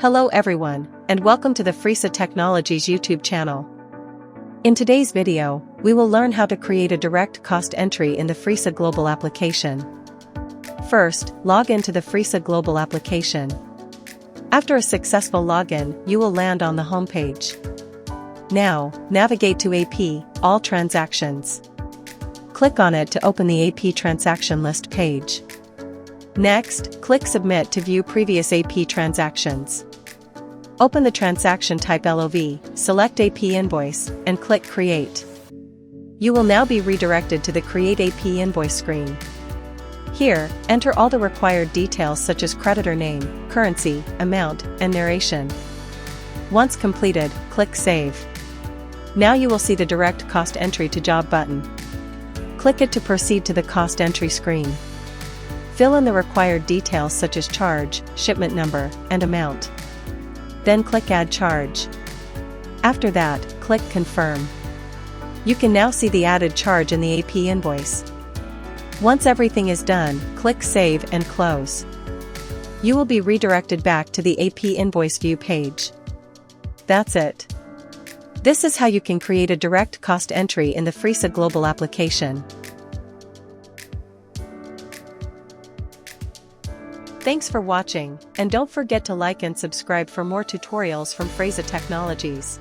Hello everyone, and welcome to the Fresa Technologies YouTube channel. In today's video, we will learn how to create a direct cost entry in the Fresa Global Application. First, log into the Fresa Global Application. After a successful login, you will land on the home page. Now, navigate to AP, All Transactions. Click on it to open the AP Transaction List page. Next, click Submit to view previous AP transactions. Open the transaction type LOV, select AP Invoice, and click Create. You will now be redirected to the Create AP Invoice screen. Here, enter all the required details such as creditor name, currency, amount, and narration. Once completed, click Save. Now you will see the Direct Cost Entry to Job button. Click it to proceed to the cost entry screen. Fill in the required details such as charge, shipment number, and amount. Then click Add Charge. After that, click Confirm. You can now see the added charge in the AP invoice. Once everything is done, click Save and Close. You will be redirected back to the AP Invoice View page. That's it. This is how you can create a direct cost entry in the Fresa Global Application. Thanks for watching, and don't forget to like and subscribe for more tutorials from Fresa Technologies.